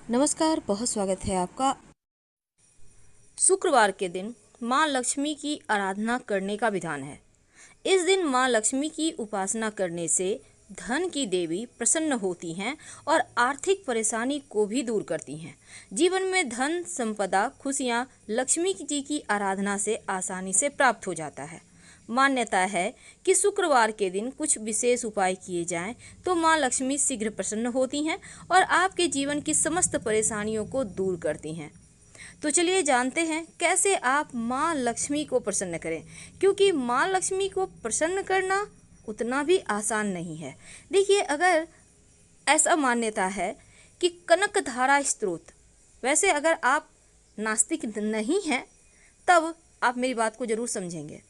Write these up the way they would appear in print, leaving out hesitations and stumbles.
नमस्कार, बहुत स्वागत है आपका। शुक्रवार के दिन माँ लक्ष्मी की आराधना करने का विधान है। इस दिन माँ लक्ष्मी की उपासना करने से धन की देवी प्रसन्न होती हैं और आर्थिक परेशानी को भी दूर करती हैं। जीवन में धन, संपदा, खुशियाँ लक्ष्मी जी की आराधना से आसानी से प्राप्त हो जाता है। मान्यता है कि शुक्रवार के दिन कुछ विशेष उपाय किए जाएं तो माँ लक्ष्मी शीघ्र प्रसन्न होती हैं और आपके जीवन की समस्त परेशानियों को दूर करती हैं। तो चलिए जानते हैं कैसे आप माँ लक्ष्मी को प्रसन्न करें, क्योंकि माँ लक्ष्मी को प्रसन्न करना उतना भी आसान नहीं है। देखिए, अगर ऐसा मान्यता है कि कनकधारा स्त्रोत, वैसे अगर आप नास्तिक नहीं हैं तब आप मेरी बात को जरूर समझेंगे।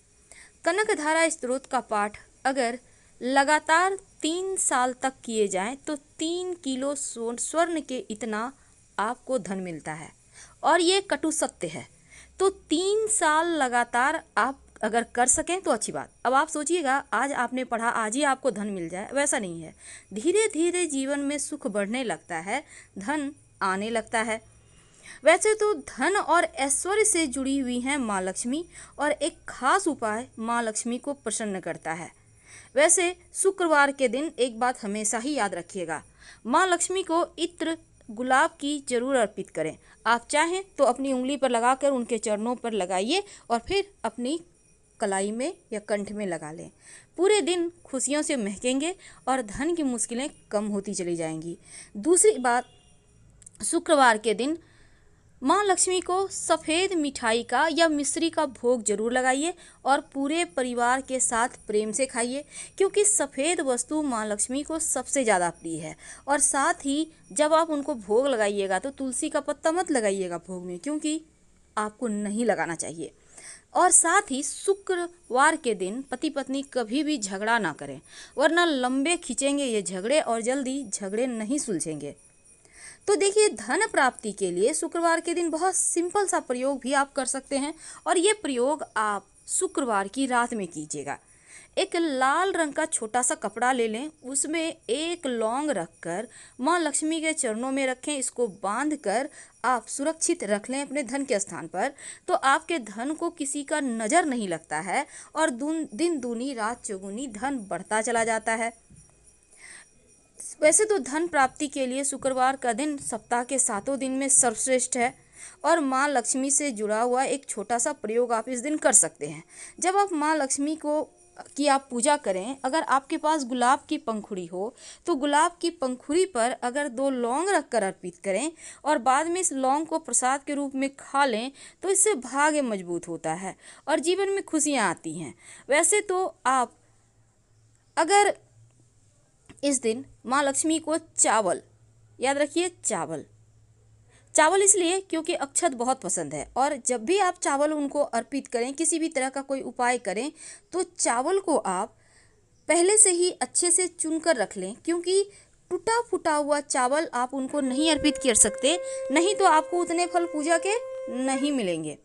कनकधारा स्त्रोत का पाठ अगर लगातार 3 साल तक किए जाएं तो 3 किलो स्वर्ण के इतना आपको धन मिलता है, और ये कटु सत्य है। तो 3 साल लगातार आप अगर कर सकें तो अच्छी बात। अब आप सोचिएगा, आज आपने पढ़ा, आज ही आपको धन मिल जाए, वैसा नहीं है। धीरे धीरे जीवन में सुख बढ़ने लगता है, धन आने लगता है। वैसे तो धन और ऐश्वर्य से जुड़ी हुई हैं माँ लक्ष्मी, और एक खास उपाय माँ लक्ष्मी को प्रसन्न करता है। वैसे शुक्रवार के दिन एक बात हमेशा ही याद रखिएगा, माँ लक्ष्मी को इत्र गुलाब की जरूर अर्पित करें। आप चाहें तो अपनी उंगली पर लगाकर उनके चरणों पर लगाइए और फिर अपनी कलाई में या कंठ में लगा लें। पूरे दिन खुशियों से महकेंगे और धन की मुश्किलें कम होती चली जाएंगी। दूसरी बात, शुक्रवार के दिन माँ लक्ष्मी को सफ़ेद मिठाई का या मिश्री का भोग जरूर लगाइए और पूरे परिवार के साथ प्रेम से खाइए, क्योंकि सफ़ेद वस्तु माँ लक्ष्मी को सबसे ज़्यादा प्रिय है। और साथ ही जब आप उनको भोग लगाइएगा तो तुलसी का पत्ता मत लगाइएगा भोग में, क्योंकि आपको नहीं लगाना चाहिए। और साथ ही शुक्रवार के दिन पति पत्नी कभी भी झगड़ा ना करें, वरना लंबे खींचेंगे ये झगड़े और जल्दी झगड़े नहीं सुलझेंगे। तो देखिए, धन प्राप्ति के लिए शुक्रवार के दिन बहुत सिंपल सा प्रयोग भी आप कर सकते हैं, और ये प्रयोग आप शुक्रवार की रात में कीजिएगा। एक लाल रंग का छोटा सा कपड़ा ले लें, उसमें एक लौंग रखकर माँ लक्ष्मी के चरणों में रखें। इसको बांधकर आप सुरक्षित रख लें अपने धन के स्थान पर, तो आपके धन को किसी का नज़र नहीं लगता है और दिन दूनी रात चौगुनी धन बढ़ता चला जाता है। वैसे तो धन प्राप्ति के लिए शुक्रवार का दिन सप्ताह के 7 दिन में सर्वश्रेष्ठ है, और माँ लक्ष्मी से जुड़ा हुआ एक छोटा सा प्रयोग आप इस दिन कर सकते हैं। जब आप माँ लक्ष्मी की आप पूजा करें, अगर आपके पास गुलाब की पंखुड़ी हो तो गुलाब की पंखुड़ी पर अगर 2 लौंग रखकर अर्पित करें और बाद में इस लौंग को प्रसाद के रूप में खा लें, तो इससे भाग्य मजबूत होता है और जीवन में खुशियाँ आती हैं। वैसे तो आप अगर इस दिन माँ लक्ष्मी को चावल, याद रखिए चावल इसलिए क्योंकि अक्षत बहुत पसंद है, और जब भी आप चावल उनको अर्पित करें, किसी भी तरह का कोई उपाय करें, तो चावल को आप पहले से ही अच्छे से चुनकर रख लें, क्योंकि टूटा फूटा हुआ चावल आप उनको नहीं अर्पित कर सकते, नहीं तो आपको उतने फल पूजा के नहीं मिलेंगे।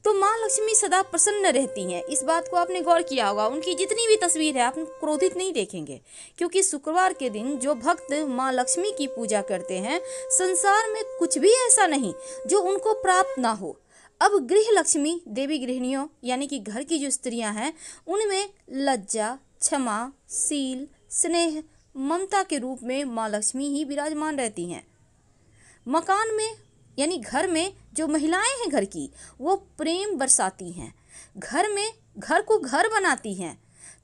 तो माँ लक्ष्मी सदा प्रसन्न रहती हैं, इस बात को आपने गौर किया होगा। उनकी जितनी भी तस्वीर है आप क्रोधित नहीं देखेंगे, क्योंकि शुक्रवार के दिन जो भक्त माँ लक्ष्मी की पूजा करते हैं, संसार में कुछ भी ऐसा नहीं जो उनको प्राप्त ना हो। अब गृह लक्ष्मी देवी गृहिणियों यानी कि घर की जो स्त्रियां हैं, उनमें लज्जा, क्षमा, शील, स्नेह, ममता के रूप में माँ लक्ष्मी ही विराजमान रहती हैं। मकान में यानी घर में जो महिलाएं हैं घर की, वो प्रेम बरसाती हैं, घर को घर बनाती हैं।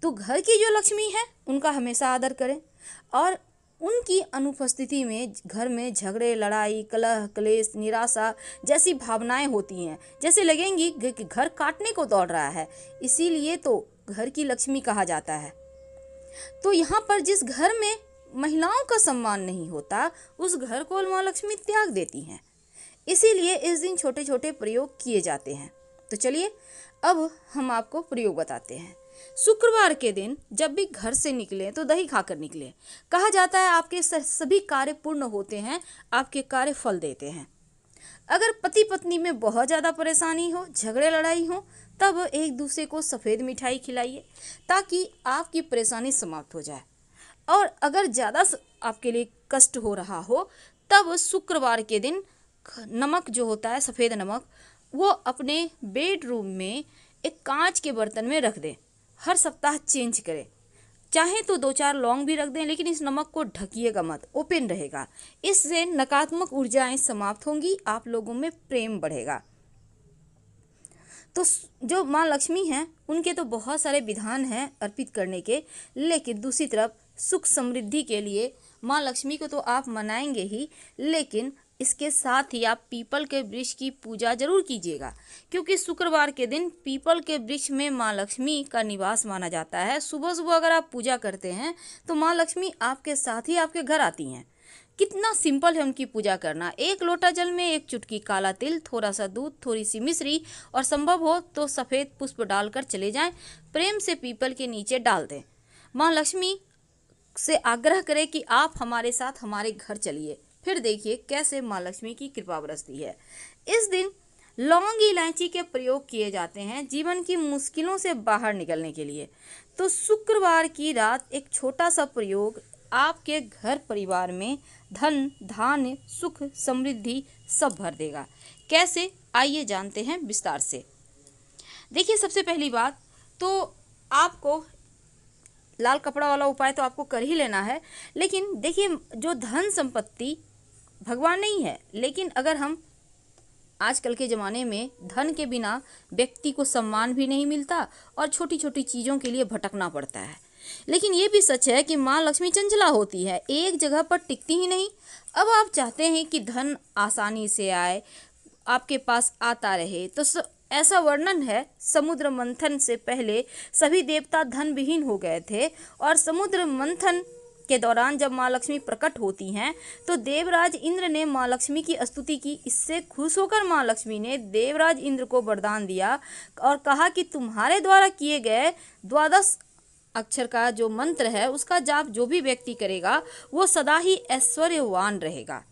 तो घर की जो लक्ष्मी है उनका हमेशा आदर करें, और उनकी अनुपस्थिति में घर में झगड़े, लड़ाई, कलह, क्लेश, निराशा जैसी भावनाएं होती हैं, जैसे लगेंगी कि घर काटने को दौड़ रहा है। इसीलिए तो घर की लक्ष्मी कहा जाता है। तो यहाँ पर जिस घर में महिलाओं का सम्मान नहीं होता, उस घर को माँ लक्ष्मी त्याग देती हैं। इसीलिए इस दिन छोटे छोटे प्रयोग किए जाते हैं। तो चलिए अब हम आपको प्रयोग बताते हैं। शुक्रवार के दिन जब भी घर से निकलें तो दही खाकर निकलें। कहा जाता है आपके सभी कार्य पूर्ण होते हैं, आपके कार्य फल देते हैं। अगर पति पत्नी में बहुत ज़्यादा परेशानी हो, झगड़े लड़ाई हो, तब एक दूसरे को सफ़ेद मिठाई खिलाइए ताकि आपकी परेशानी समाप्त हो जाए। और अगर ज़्यादा आपके लिए कष्ट हो रहा हो, तब शुक्रवार के दिन नमक जो होता है, सफ़ेद नमक, वो अपने बेडरूम में एक कांच के बर्तन में रख दें। हर सप्ताह चेंज करें। चाहे तो 2-4 लौंग भी रख दें, लेकिन इस नमक को ढकिएगा मत, ओपन रहेगा। इससे नकारात्मक ऊर्जाएं समाप्त होंगी, आप लोगों में प्रेम बढ़ेगा। तो जो माँ लक्ष्मी हैं उनके तो बहुत सारे विधान हैं अर्पित करने के, लेकिन दूसरी तरफ सुख समृद्धि के लिए माँ लक्ष्मी को तो आप मनाएंगे ही, लेकिन इसके साथ ही आप पीपल के वृक्ष की पूजा जरूर कीजिएगा, क्योंकि शुक्रवार के दिन पीपल के वृक्ष में माँ लक्ष्मी का निवास माना जाता है। सुबह सुबह अगर आप पूजा करते हैं तो माँ लक्ष्मी आपके साथ ही आपके घर आती हैं। कितना सिंपल है उनकी पूजा करना। 1 लोटा जल में 1 चुटकी काला तिल, थोड़ा सा दूध, थोड़ी सी मिश्री और संभव हो तो सफ़ेद पुष्प डालकर चले जाएं। प्रेम से पीपल के नीचे डाल दें। माँ लक्ष्मी से आग्रह करें कि आप हमारे साथ हमारे घर चलिए, फिर देखिए कैसे माँ लक्ष्मी की कृपा बरसती है। इस दिन लौंग इलायची के प्रयोग किए जाते हैं जीवन की मुश्किलों से बाहर निकलने के लिए। तो शुक्रवार की रात एक छोटा सा प्रयोग आपके घर परिवार में धन, धान्य, सुख, समृद्धि सब भर देगा। कैसे, आइए जानते हैं विस्तार से। देखिए, सबसे पहली बात तो आपको लाल कपड़ा वाला उपाय तो आपको कर ही लेना है, लेकिन देखिए, जो धन संपत्ति भगवान नहीं है, लेकिन अगर हम आजकल के ज़माने में धन के बिना व्यक्ति को सम्मान भी नहीं मिलता और छोटी छोटी चीज़ों के लिए भटकना पड़ता है। लेकिन ये भी सच है कि माँ लक्ष्मी चंचला होती है, एक जगह पर टिकती ही नहीं। अब आप चाहते हैं कि धन आसानी से आए, आपके पास आता रहे, तो ऐसा वर्णन है, समुद्र मंथन से पहले सभी देवता धन विहीन हो गए थे और समुद्र मंथन के दौरान जब माँ लक्ष्मी प्रकट होती हैं तो देवराज इंद्र ने माँ लक्ष्मी की स्तुति की। इससे खुश होकर माँ लक्ष्मी ने देवराज इंद्र को वरदान दिया और कहा कि तुम्हारे द्वारा किए गए 12 अक्षर का जो मंत्र है उसका जाप जो भी व्यक्ति करेगा वो सदा ही ऐश्वर्यवान रहेगा।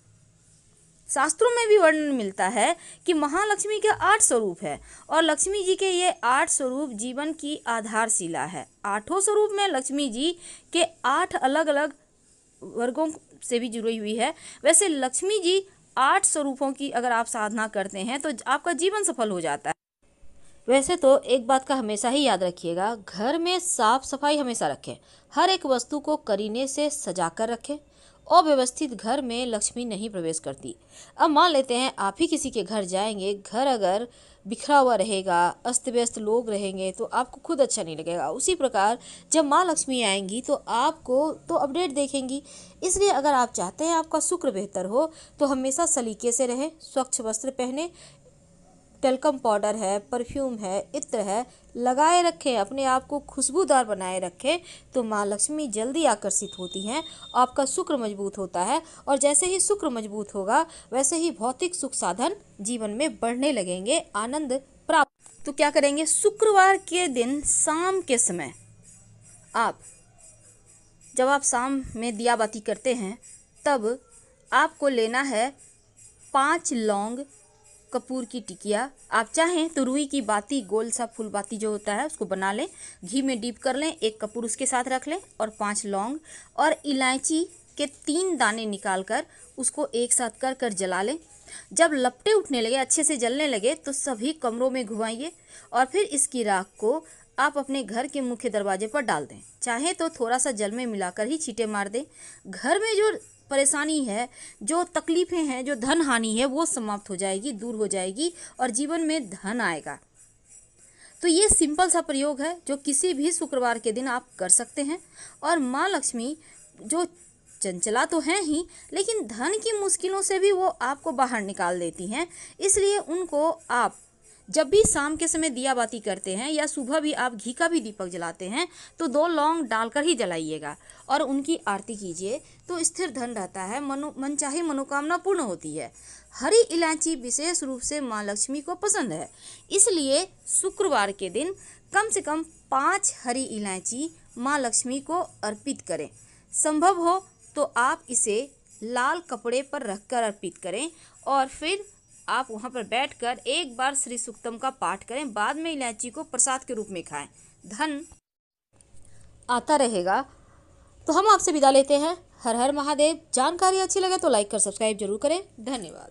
शास्त्रों में भी वर्णन मिलता है कि महालक्ष्मी के 8 स्वरूप है और लक्ष्मी जी के ये 8 स्वरूप जीवन की आधारशिला है। 8 स्वरूप में लक्ष्मी जी के 8 अलग अलग वर्गों से भी जुड़ी हुई है। वैसे लक्ष्मी जी 8 स्वरूपों की अगर आप साधना करते हैं तो आपका जीवन सफल हो जाता है। वैसे तो एक बात का हमेशा ही याद रखिएगा, घर में साफ सफाई हमेशा रखें, हर एक वस्तु को करीने से सजा कर रखें। अव्यवस्थित घर में लक्ष्मी नहीं प्रवेश करती। अब मान लेते हैं आप ही किसी के घर जाएंगे, घर अगर बिखरा हुआ रहेगा, अस्त व्यस्त लोग रहेंगे तो आपको खुद अच्छा नहीं लगेगा। उसी प्रकार जब माँ लक्ष्मी आएंगी तो आपको तो अपडेट देखेंगी। इसलिए अगर आप चाहते हैं आपका शुक्र बेहतर हो तो हमेशा सलीके से रहें, स्वच्छ वस्त्र पहने, टेल्कम पाउडर है, परफ्यूम है, इत्र है, लगाए रखें, अपने आप को खुशबूदार बनाए रखें, तो माँ लक्ष्मी जल्दी आकर्षित होती हैं। आपका शुक्र मजबूत होता है और जैसे ही शुक्र मजबूत होगा वैसे ही भौतिक सुख साधन जीवन में बढ़ने लगेंगे, आनंद प्राप्त। तो क्या करेंगे, शुक्रवार के दिन शाम के समय जब आप शाम में दिया बाती करते हैं तब आपको लेना है 5 लौंग, कपूर की टिकिया, आप चाहें तो रुई की बाती, गोल सा फूल बाती जो होता है उसको बना लें, घी में डीप कर लें, 1 कपूर उसके साथ रख लें और 5 लौंग और इलायची के 3 दाने निकाल कर उसको एक साथ कर कर जला लें। जब लपटे उठने लगे, अच्छे से जलने लगे तो सभी कमरों में घुमाइए और फिर इसकी राख को आप अपने घर के मुख्य दरवाजे पर डाल दें। चाहे तो थोड़ा सा जल में मिलाकर ही छींटे मार दें। घर में जो परेशानी है, जो तकलीफें हैं, जो धन हानि है, वो समाप्त हो जाएगी, दूर हो जाएगी और जीवन में धन आएगा। तो ये सिंपल सा प्रयोग है जो किसी भी शुक्रवार के दिन आप कर सकते हैं। और माँ लक्ष्मी जो चंचला तो हैं ही, लेकिन धन की मुश्किलों से भी वो आपको बाहर निकाल देती हैं। इसलिए उनको आप जब भी शाम के समय दिया बाती करते हैं या सुबह भी आप घी का भी दीपक जलाते हैं तो 2 लौंग डालकर ही जलाइएगा और उनकी आरती कीजिए, तो स्थिर धन रहता है, मनचाही मनोकामना पूर्ण होती है। हरी इलायची विशेष रूप से माँ लक्ष्मी को पसंद है, इसलिए शुक्रवार के दिन कम से कम 5 हरी इलायची माँ लक्ष्मी को अर्पित करें। संभव हो तो आप इसे लाल कपड़े पर रखकर अर्पित करें और फिर आप वहाँ पर बैठकर एक बार श्री सूक्तम का पाठ करें, बाद में इलायची को प्रसाद के रूप में खाएं, धन आता रहेगा। तो हम आपसे विदा लेते हैं। हर हर महादेव। जानकारी अच्छी लगे तो लाइक कर सब्सक्राइब जरूर करें। धन्यवाद।